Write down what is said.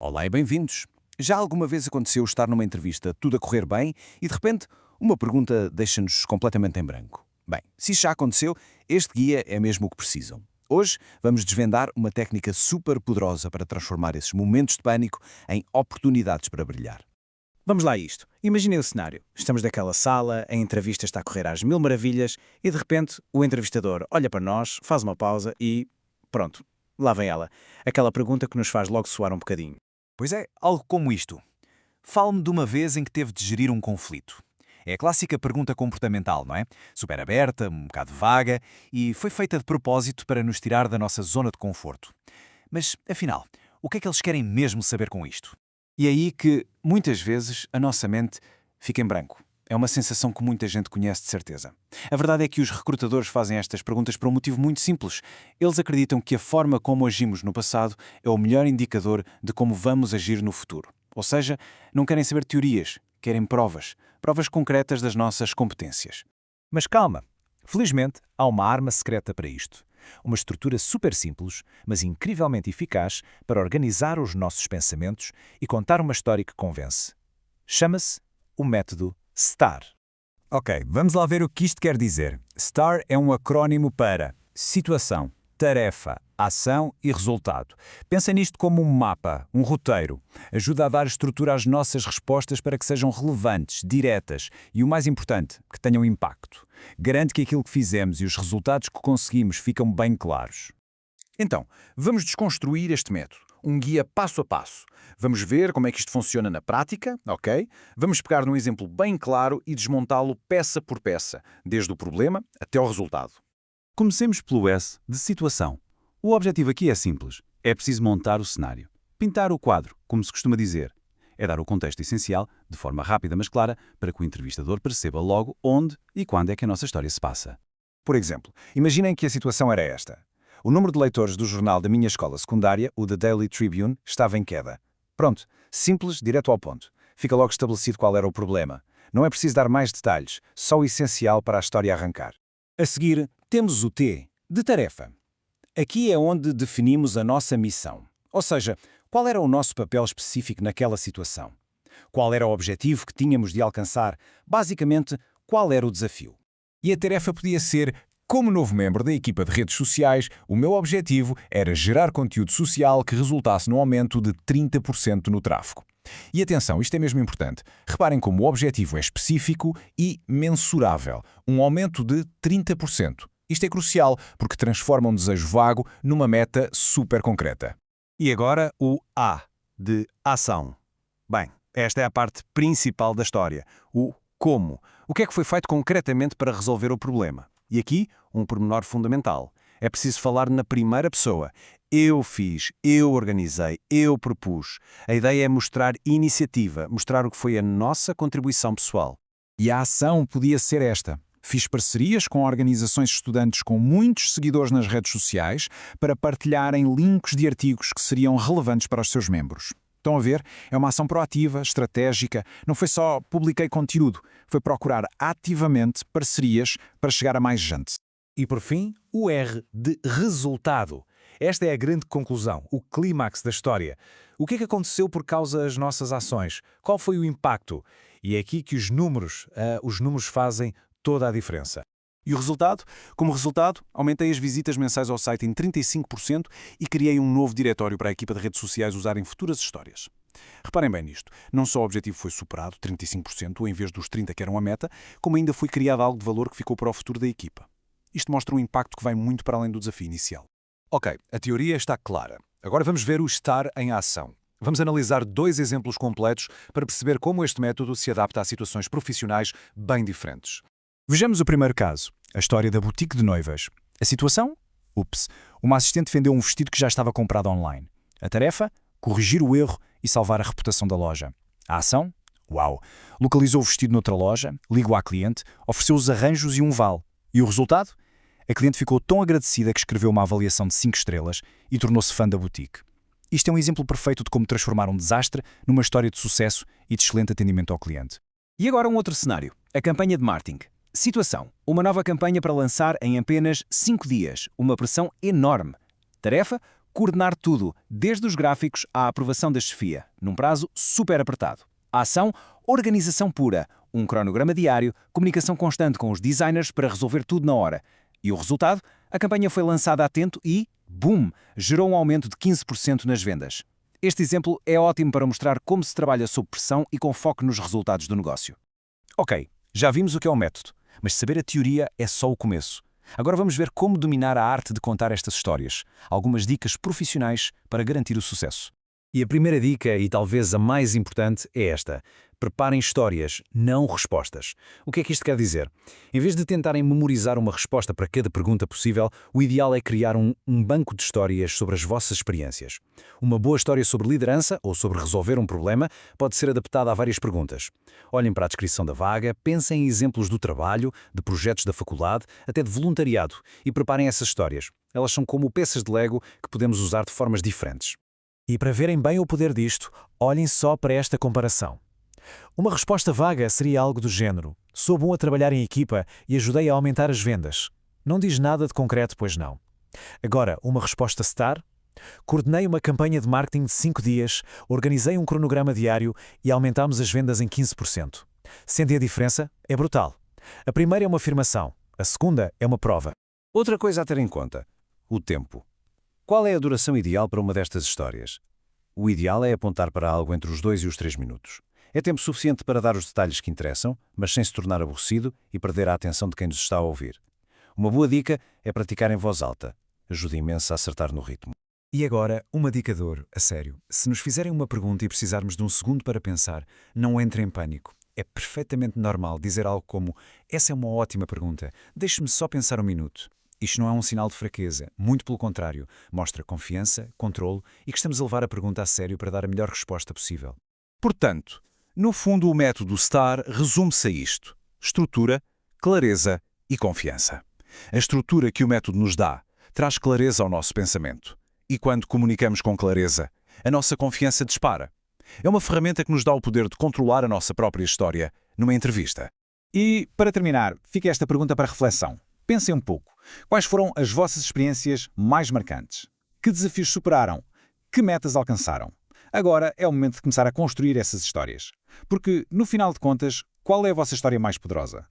Olá e bem-vindos. Já alguma vez aconteceu estar numa entrevista tudo a correr bem e de repente uma pergunta deixa-nos completamente em branco? Bem, se isso já aconteceu, este guia é mesmo o que precisam. Hoje vamos desvendar uma técnica super poderosa para transformar esses momentos de pânico em oportunidades para brilhar. Vamos lá a isto. Imaginem o cenário. Estamos naquela sala, a entrevista está a correr às mil maravilhas e de repente o entrevistador olha para nós, faz uma pausa e pronto, lá vem ela. Aquela pergunta que nos faz logo suar um bocadinho. Pois é, algo como isto. Fale-me de uma vez em que teve de gerir um conflito. É a clássica pergunta comportamental, não é? Super aberta, um bocado vaga e foi feita de propósito para nos tirar da nossa zona de conforto. Mas, afinal, o que é que eles querem mesmo saber com isto? E é aí que, muitas vezes, a nossa mente fica em branco. É uma sensação que muita gente conhece de certeza. A verdade é que os recrutadores fazem estas perguntas por um motivo muito simples. Eles acreditam que a forma como agimos no passado é o melhor indicador de como vamos agir no futuro. Ou seja, não querem saber teorias, querem provas. Provas concretas das nossas competências. Mas calma. Felizmente, há uma arma secreta para isto. Uma estrutura super simples, mas incrivelmente eficaz para organizar os nossos pensamentos e contar uma história que convence. Chama-se o método STAR. Ok, vamos lá ver o que isto quer dizer. STAR é um acrónimo para situação, tarefa, ação e resultado. Pensa nisto como um mapa, um roteiro. Ajuda a dar estrutura às nossas respostas para que sejam relevantes, diretas e, o mais importante, que tenham impacto. Garante que aquilo que fizemos e os resultados que conseguimos ficam bem claros. Então, vamos desconstruir este método. Um guia passo a passo. Vamos ver como é que isto funciona na prática, ok? Vamos pegar num exemplo bem claro e desmontá-lo peça por peça, desde o problema até ao resultado. Comecemos pelo S de situação. O objetivo aqui é simples. É preciso montar o cenário. Pintar o quadro, como se costuma dizer. É dar o contexto essencial, de forma rápida mas clara, para que o entrevistador perceba logo onde e quando é que a nossa história se passa. Por exemplo, imaginem que a situação era esta. O número de leitores do jornal da minha escola secundária, o The Daily Tribune, estava em queda. Pronto, simples, direto ao ponto. Fica logo estabelecido qual era o problema. Não é preciso dar mais detalhes, só o essencial para a história arrancar. A seguir, temos o T, de tarefa. Aqui é onde definimos a nossa missão. Ou seja, qual era o nosso papel específico naquela situação? Qual era o objetivo que tínhamos de alcançar? Basicamente, qual era o desafio? E a tarefa podia ser: como novo membro da equipa de redes sociais, o meu objetivo era gerar conteúdo social que resultasse no aumento de 30% no tráfego. E atenção, isto é mesmo importante. Reparem como o objetivo é específico e mensurável. Um aumento de 30%. Isto é crucial, porque transforma um desejo vago numa meta super concreta. E agora o A, de ação. Bem, esta é a parte principal da história. O como. O que é que foi feito concretamente para resolver o problema? E aqui, um pormenor fundamental. É preciso falar na primeira pessoa. Eu fiz, eu organizei, eu propus. A ideia é mostrar iniciativa, mostrar o que foi a nossa contribuição pessoal. E a ação podia ser esta. Fiz parcerias com organizações estudantes com muitos seguidores nas redes sociais para partilharem links de artigos que seriam relevantes para os seus membros. Estão a ver? É uma ação proativa, estratégica. Não foi só publiquei conteúdo, foi procurar ativamente parcerias para chegar a mais gente. E por fim, o R de resultado. Esta é a grande conclusão, o clímax da história. O que é que aconteceu por causa das nossas ações? Qual foi o impacto? E é aqui que os números fazem toda a diferença. E o resultado? Como resultado, aumentei as visitas mensais ao site em 35% e criei um novo diretório para a equipa de redes sociais usar em futuras histórias. Reparem bem nisto, não só o objetivo foi superado, 35%, em vez dos 30% que eram a meta, como ainda foi criado algo de valor que ficou para o futuro da equipa. Isto mostra um impacto que vai muito para além do desafio inicial. Ok, a teoria está clara. Agora vamos ver o estar em ação. Vamos analisar 2 exemplos completos para perceber como este método se adapta a situações profissionais bem diferentes. Vejamos o primeiro caso, a história da boutique de noivas. A situação? Ups, uma assistente vendeu um vestido que já estava comprado online. A tarefa? Corrigir o erro e salvar a reputação da loja. A ação? Uau! Localizou o vestido noutra loja, ligou à cliente, ofereceu os arranjos e um vale. E o resultado? A cliente ficou tão agradecida que escreveu uma avaliação de 5 estrelas e tornou-se fã da boutique. Isto é um exemplo perfeito de como transformar um desastre numa história de sucesso e de excelente atendimento ao cliente. E agora um outro cenário, a campanha de marketing. Situação, uma nova campanha para lançar em apenas 5 dias, uma pressão enorme. Tarefa, coordenar tudo, desde os gráficos à aprovação da chefia, num prazo super apertado. A ação, organização pura, um cronograma diário, comunicação constante com os designers para resolver tudo na hora. E o resultado? A campanha foi lançada a tempo e, boom, gerou um aumento de 15% nas vendas. Este exemplo é ótimo para mostrar como se trabalha sob pressão e com foco nos resultados do negócio. Ok, já vimos o que é o método, mas saber a teoria é só o começo. Agora vamos ver como dominar a arte de contar estas histórias. Algumas dicas profissionais para garantir o sucesso. E a primeira dica, e talvez a mais importante, é esta. Preparem histórias, não respostas. O que é que isto quer dizer? Em vez de tentarem memorizar uma resposta para cada pergunta possível, o ideal é criar um banco de histórias sobre as vossas experiências. Uma boa história sobre liderança ou sobre resolver um problema pode ser adaptada a várias perguntas. Olhem para a descrição da vaga, pensem em exemplos do trabalho, de projetos da faculdade, até de voluntariado, e preparem essas histórias. Elas são como peças de Lego que podemos usar de formas diferentes. E para verem bem o poder disto, olhem só para esta comparação. Uma resposta vaga seria algo do género: sou bom a trabalhar em equipa e ajudei a aumentar as vendas. Não diz nada de concreto, pois não. Agora, uma resposta star? Coordenei uma campanha de marketing de 5 dias, organizei um cronograma diário e aumentámos as vendas em 15%. Sentem a diferença? É brutal. A primeira é uma afirmação, a segunda é uma prova. Outra coisa a ter em conta: o tempo. Qual é a duração ideal para uma destas histórias? O ideal é apontar para algo entre os 2 e os 3 minutos. É tempo suficiente para dar os detalhes que interessam, mas sem se tornar aborrecido e perder a atenção de quem nos está a ouvir. Uma boa dica é praticar em voz alta. Ajuda imenso a acertar no ritmo. E agora, uma dica de ouro, a sério. Se nos fizerem uma pergunta e precisarmos de um segundo para pensar, não entre em pânico. É perfeitamente normal dizer algo como: essa é uma ótima pergunta, deixe-me só pensar um minuto. Isto não é um sinal de fraqueza, muito pelo contrário, mostra confiança, controle e que estamos a levar a pergunta a sério para dar a melhor resposta possível. Portanto, no fundo, o método STAR resume-se a isto: estrutura, clareza e confiança. A estrutura que o método nos dá traz clareza ao nosso pensamento. E quando comunicamos com clareza, a nossa confiança dispara. É uma ferramenta que nos dá o poder de controlar a nossa própria história numa entrevista. E, para terminar, fica esta pergunta para reflexão. Pensem um pouco. Quais foram as vossas experiências mais marcantes? Que desafios superaram? Que metas alcançaram? Agora é o momento de começar a construir essas histórias. Porque, no final de contas, qual é a vossa história mais poderosa?